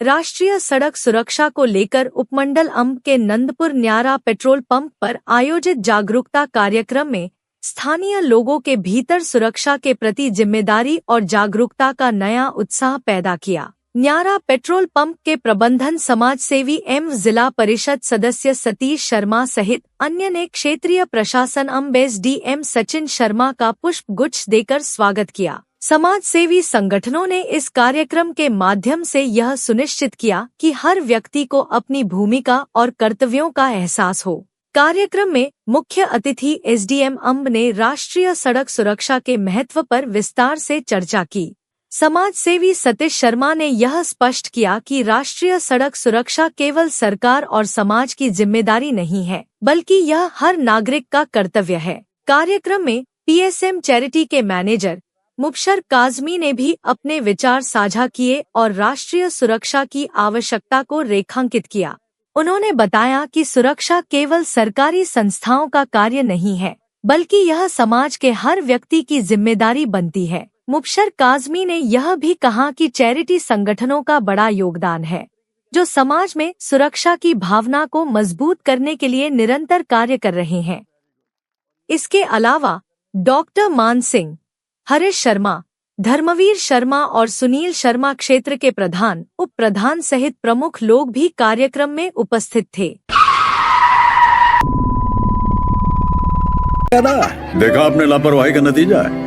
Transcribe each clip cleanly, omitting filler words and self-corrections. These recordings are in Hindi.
राष्ट्रीय सड़क सुरक्षा को लेकर उपमंडल अंब के नंदपुर न्यारा पेट्रोल पंप पर आयोजित जागरूकता कार्यक्रम में स्थानीय लोगों के भीतर सुरक्षा के प्रति जिम्मेदारी और जागरूकता का नया उत्साह पैदा किया। न्यारा पेट्रोल पंप के प्रबंधन समाजसेवी एवं जिला परिषद सदस्य सतीश शर्मा सहित अन्य ने क्षेत्रीय प्रशासन अंब एसडीएम सचिन शर्मा का पुष्प गुच्छ देकर स्वागत किया। समाजसेवी संगठनों ने इस कार्यक्रम के माध्यम से यह सुनिश्चित किया कि हर व्यक्ति को अपनी भूमिका और कर्तव्यों का एहसास हो। कार्यक्रम में मुख्य अतिथि एसडीएम अंब ने राष्ट्रीय सड़क सुरक्षा के महत्व पर विस्तार से चर्चा की। समाजसेवी सतीश शर्मा ने यह स्पष्ट किया कि राष्ट्रीय सड़क सुरक्षा केवल सरकार और समाज की जिम्मेदारी नहीं है, बल्कि यह हर नागरिक का कर्तव्य है। कार्यक्रम में पीएसएम चैरिटी के मैनेजर मुबशर काजमी ने भी अपने विचार साझा किए और राष्ट्रीय सुरक्षा की आवश्यकता को रेखांकित किया। उन्होंने बताया कि सुरक्षा केवल सरकारी संस्थाओं का कार्य नहीं है, बल्कि यह समाज के हर व्यक्ति की जिम्मेदारी बनती है। मुबशर काजमी ने यह भी कहा कि चैरिटी संगठनों का बड़ा योगदान है, जो समाज में सुरक्षा की भावना को मजबूत करने के लिए निरंतर कार्य कर रहे हैं। इसके अलावा डॉक्टर मान सिंह, हरीश शर्मा, धर्मवीर शर्मा और सुनील शर्मा क्षेत्र के प्रधान, उप प्रधान सहित प्रमुख लोग भी कार्यक्रम में उपस्थित थे। देखा आपने लापरवाही का नतीजा है।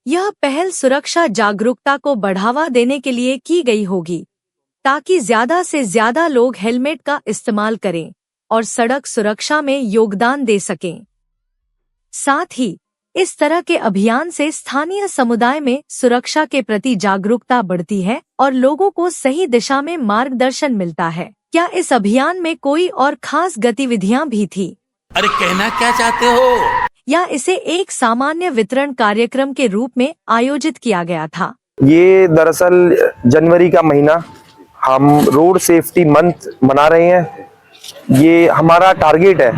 यह पहल सुरक्षा जागरूकता को बढ़ावा देने के लिए की गई होगी, ताकि ज्यादा से ज्यादा लोग हेलमेट का इस्तेमाल करें और सड़क सुरक्षा में योगदान दे सकें। साथ ही इस तरह के अभियान से स्थानीय समुदाय में सुरक्षा के प्रति जागरूकता बढ़ती है और लोगों को सही दिशा में मार्गदर्शन मिलता है। क्या इस अभियान में कोई और खास गतिविधियां भी थी? अरे कहना क्या चाहते हो? या इसे एक सामान्य वितरण कार्यक्रम के रूप में आयोजित किया गया था? ये दरअसल जनवरी का महीना हम रोड सेफ्टी मंथ मना रहे हैं। ये हमारा टारगेट है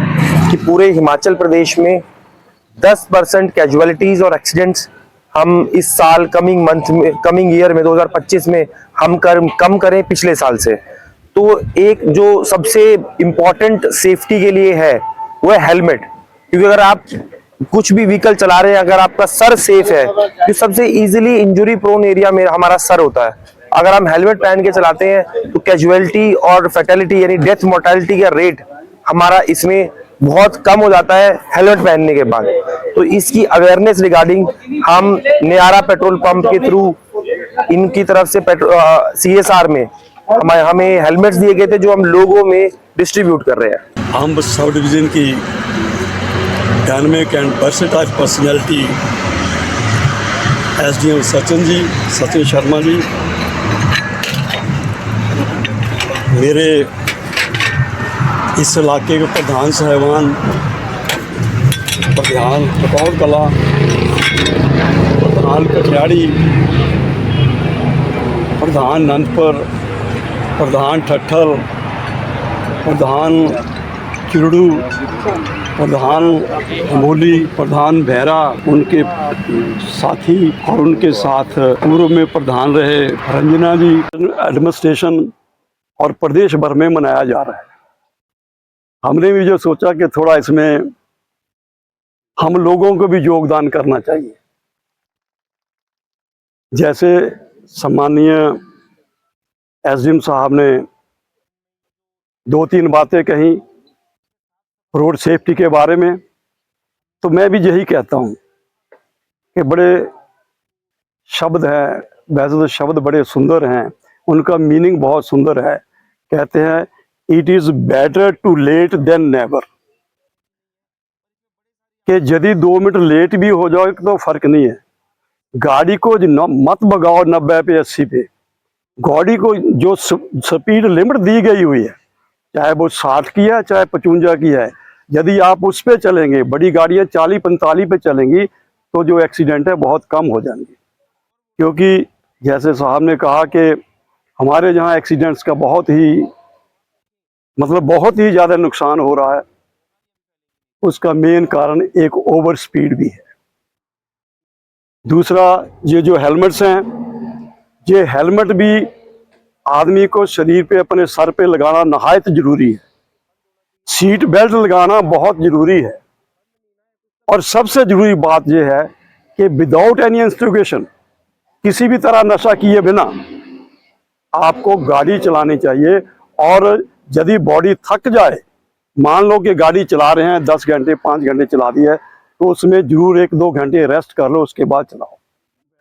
कि पूरे हिमाचल प्रदेश में 10% कैजुअलिटीज और एक्सीडेंट्स हम इस साल कमिंग ईयर में 2025 में हम कम करें पिछले साल से। तो एक जो सबसे इम्पोर्टेंट सेफ्टी के लिए है वो है हेलमेट, क्योंकि अगर आप कुछ भी व्हीकल चला रहे हैं, अगर आपका सर सेफ है, तो सबसे इजीली इंजरी प्रोन एरिया में हमारा सर होता है। अगर हम हेलमेट पहन के चलाते हैं तो कैजुअलिटी और फैटेलिटी यानी डेथ मोर्टेलिटी का रेट हमारा इसमें बहुत कम हो जाता है हेलमेट पहनने के बाद। तो इसकी अवेयरनेस रिगार्डिंग हम न्यारा पेट्रोल पंप के थ्रू इनकी तरफ से CSR में हमें हेलमेट्स दिए गए थे, जो हम लोगों में डिस्ट्रीब्यूट कर रहे हैं। अंब सब डिवीजन की dynamic and versatile personality SDM Sachin Sharma ji, मेरे इस इलाके के प्रधान साहिबान, प्रधान बतौर कला, प्रधान कठियाड़ी, प्रधान नंदपुर, प्रधान ठट्ठल, प्रधान चिरड़ू, प्रधान अमोली, प्रधान भैरा, उनके साथी और उनके साथ पूर्व में प्रधान रहे रंजना जी, एडमिनिस्ट्रेशन और प्रदेश भर में मनाया जा रहा है। हमने भी जो सोचा कि थोड़ा इसमें हम लोगों को भी योगदान करना चाहिए। जैसे सम्मानीय एसडीएम साहब ने 2-3 बातें कही रोड सेफ्टी के बारे में, तो मैं भी यही कहता हूँ कि बड़े शब्द हैं, वैसे तो शब्द बड़े सुंदर हैं, उनका मीनिंग बहुत सुंदर है। कहते हैं it is better too late than never, कि यदि 2 मिनट लेट भी हो जाओ तो फर्क नहीं है। गाड़ी को मत भगाओ 90 पे 80 पे। गाड़ी को जो स्पीड लिमिट दी गई हुई है, चाहे वो 60 की है चाहे 55 की है, यदि आप उस पे चलेंगे, बड़ी गाड़ियां 40-45 पे चलेंगी, तो जो एक्सीडेंट है बहुत कम हो जाएंगे। क्योंकि जैसे साहब ने कहा कि हमारे यहाँ एक्सीडेंट्स का बहुत ही ज़्यादा नुकसान हो रहा है। उसका मेन कारण एक ओवर स्पीड भी है। दूसरा, ये जो हेलमेट्स हैं, ये हेलमेट भी आदमी को शरीर पे अपने सर पे लगाना नहायत जरूरी है। सीट बेल्ट लगाना बहुत जरूरी है। और सबसे जरूरी बात यह है कि विदाउट एनी इंस्ट्रूगेशन, किसी भी तरह नशा किए बिना आपको गाड़ी चलानी चाहिए। और यदि बॉडी थक जाए, मान लो कि गाड़ी चला रहे हैं 10 घंटे 5 घंटे चला दी है, तो उसमें जरूर 1-2 घंटे रेस्ट कर लो, उसके बाद चलाओ,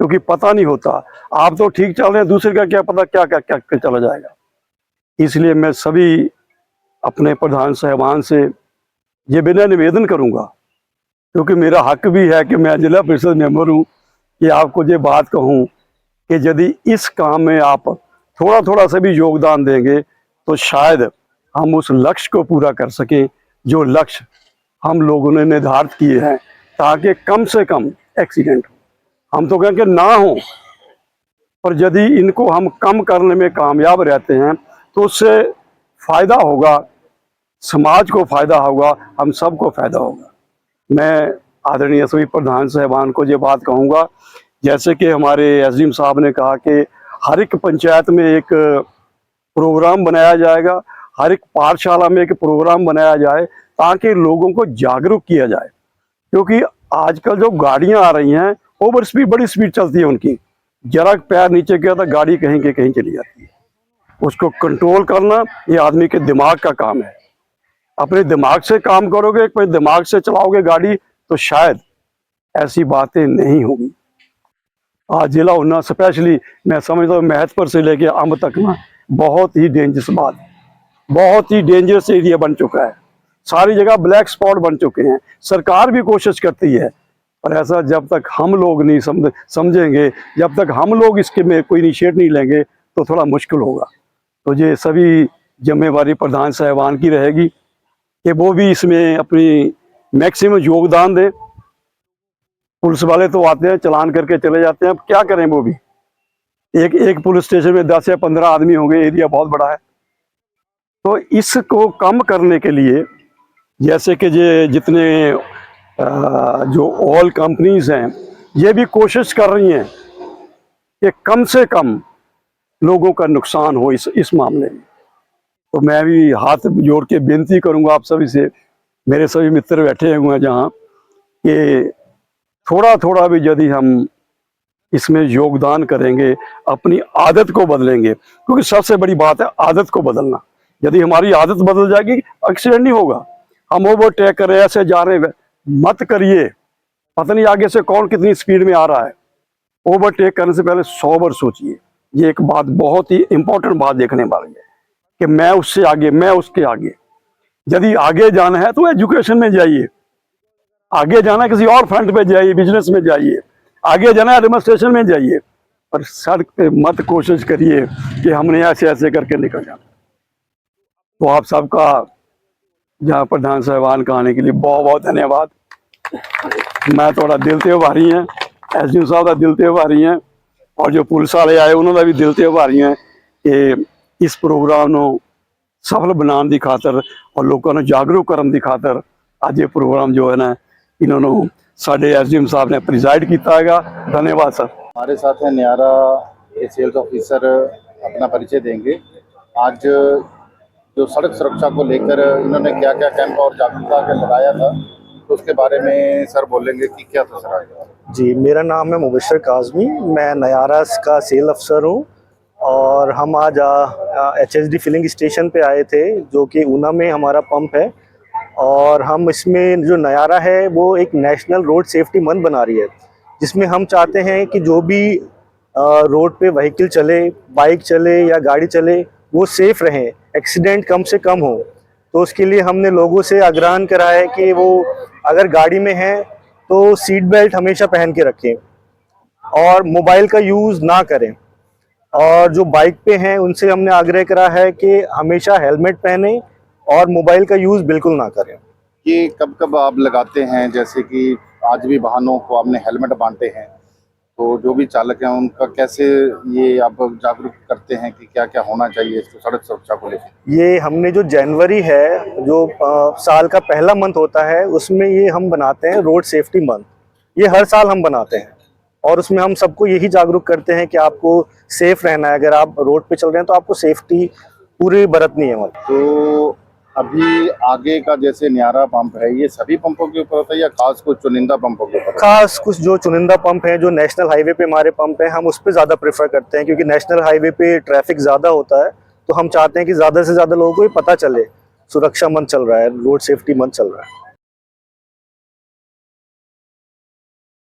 क्योंकि पता नहीं होता। आप तो ठीक चल रहे हैं, दूसरे का क्या पता क्या क्या क्या, क्या चला जाएगा। इसलिए मैं सभी अपने प्रधान साहिबान से ये बिना निवेदन करूंगा, क्योंकि मेरा हक भी है कि मैं जिला परिषद मेंबर हूँ, कि आपको ये बात कहूँ कि यदि इस काम में आप थोड़ा थोड़ा सा भी योगदान देंगे तो शायद हम उस लक्ष्य को पूरा कर सकें जो लक्ष्य हम लोगों ने निर्धारित किए हैं, ताकि कम से कम एक्सीडेंट हो। हम तो कहेंगे ना हो, पर यदि इनको हम कम करने में कामयाब रहते हैं तो उससे फायदा होगा, समाज को फायदा होगा, हम सबको फायदा होगा। मैं आदरणीय सभी प्रधान साहिबान को ये बात कहूँगा, जैसे कि हमारे एसडीएम साहब ने कहा कि हर एक पंचायत में एक प्रोग्राम बनाया जाएगा, हर एक पाठशाला में एक प्रोग्राम बनाया जाए, ताकि लोगों को जागरूक किया जाए। क्योंकि आजकल जो गाड़ियां आ रही हैं, ओवर स्पीड, बड़ी स्पीड चलती है उनकी, जरा पैर नीचे किया था गाड़ी कहीं के कहीं चली जाती है। उसको कंट्रोल करना ये आदमी के दिमाग का काम है। अपने दिमाग से काम करोगे, अपने दिमाग से चलाओगे गाड़ी, तो शायद ऐसी बातें नहीं होगी। आज जिला ऊना स्पेशली मैं समझता हूँ महतपुर से लेके अंब तक ना बहुत ही डेंजरस बात, बहुत ही डेंजरस एरिया बन चुका है। सारी जगह ब्लैक स्पॉट बन चुके हैं। सरकार भी कोशिश करती है, पर ऐसा जब तक हम लोग नहीं समझेंगे, जब तक हम लोग इसके में कोई इनिशिएट नहीं लेंगे, तो थोड़ा मुश्किल होगा। तो ये सभी जिम्मेवारी प्रधान साहिबान की रहेगी कि वो भी इसमें अपनी मैक्सिमम योगदान दें। पुलिस वाले तो आते हैं, चलान करके चले जाते हैं, अब क्या करें। वो भी एक पुलिस स्टेशन में 10 या 15 आदमी होंगे, एरिया बहुत बड़ा है। तो इसको कम करने के लिए, जैसे कि ये जितने जो ऑयल कंपनीज हैं, ये भी कोशिश कर रही हैं कि कम से कम लोगों का नुकसान हो इस मामले में। तो मैं भी हाथ जोड़ के बेनती करूंगा आप सभी से, मेरे सभी मित्र बैठे हुए हैं जहाँ, कि थोड़ा थोड़ा भी यदि हम इसमें योगदान करेंगे, अपनी आदत को बदलेंगे, क्योंकि सबसे बड़ी बात है आदत को बदलना। यदि हमारी आदत बदल जाएगी, एक्सीडेंट नहीं होगा। हम ओवरटेक कर रहे हैं, ऐसे जा रहे हैं, मत करिए। पता नहीं आगे से कौन कितनी स्पीड में आ रहा है। ओवरटेक करने से पहले 100 बार सोचिए। ये एक बात बहुत ही इंपॉर्टेंट बात देखने वाली है कि मैं उससे आगे, मैं उसके आगे। यदि आगे जाना है तो एजुकेशन में जाइए, आगे जाना है किसी और फ्रंट पे जाइए, बिजनेस में जाइए, आगे जाना है एडमिनिस्ट्रेशन में जाइए, पर सड़क पे मत कोशिश करिए कि हमने ऐसे ऐसे करके निकल जाना। तो आप सबका जहाँ प्रधान साहिबान का आने के लिए बहुत बहुत धन्यवाद। मैं थोड़ा दिल ते भारी हैं, एसडीएम साहब का दिल ते भारी हैं, और जो पुलिस वाले आए उन्होंने भी दिल ते भारी हैं कि इस प्रोग्राम को सफल बनाने की खातर और लोगों को जागरूक करने की खातर आज ये प्रोग्राम जो है ना, इन्होंने साढ़े एसडीएम साहब ने प्रिजाइड किया है। धन्यवाद सर। हमारे साथ है न्यारा के सेल्स ऑफिसर, अपना परिचय देंगे। आज जो सड़क सुरक्षा को लेकर इन्होंने क्या क्या कैंप और जागरूकता के लगाया था, तो उसके बारे में सर बोलेंगे कि क्या था सर आज। जी, मेरा नाम है मुबशर काज़मी, मैं नयारा का सेल अफसर हूँ। और हम आज HSD फिलिंग स्टेशन पे आए थे, जो कि ऊना में हमारा पंप है। और हम इसमें जो नयारा है वो एक नेशनल रोड सेफ्टी मंथ बना रही है, जिसमें हम चाहते हैं कि जो भी रोड पे व्हीकल चले, बाइक चले या गाड़ी चले, वो सेफ़ रहें, एक्सीडेंट कम से कम हो। तो उसके लिए हमने लोगों से आग्रह करा है कि वो अगर गाड़ी में हैं तो सीट बेल्ट हमेशा पहन के रखें और मोबाइल का यूज़ ना करें। और जो बाइक पे हैं उनसे हमने आग्रह करा है कि हमेशा हेलमेट पहने और मोबाइल का यूज़ बिल्कुल ना करें। ये कब कब आप लगाते हैं, जैसे कि आज भी वाहनों को आपने हेलमेट बांटे हैं, तो जो भी चालक हैं उनका कैसे ये आप जागरूक करते हैं कि क्या क्या होना चाहिए इसको सड़क सुरक्षा को लेकर? ये हमने जो जनवरी है, जो साल का पहला मंथ होता है, उसमें ये हम बनाते हैं रोड सेफ्टी मंथ। ये हर साल हम बनाते हैं। और उसमें हम सबको यही जागरूक करते हैं कि आपको सेफ रहना है। अगर आप रोड पे चल रहे हैं तो आपको सेफ्टी पूरी बरतनी है। तो अभी आगे का जैसे न्यारा पंप है, ये सभी पंपों के ऊपर होता है या खास कुछ चुनिंदा पंपों के ऊपर? खास कुछ जो चुनिंदा पंप हैं, जो नेशनल हाईवे पे हमारे पंप हैं, हम उस पे ज़्यादा प्रेफर करते हैं, क्योंकि नेशनल हाईवे पे ट्रैफिक ज़्यादा होता है। तो हम चाहते हैं कि ज़्यादा से ज़्यादा लोगों को ये पता चले सुरक्षा मंथ चल रहा है, रोड सेफ्टी मंथ चल रहा है।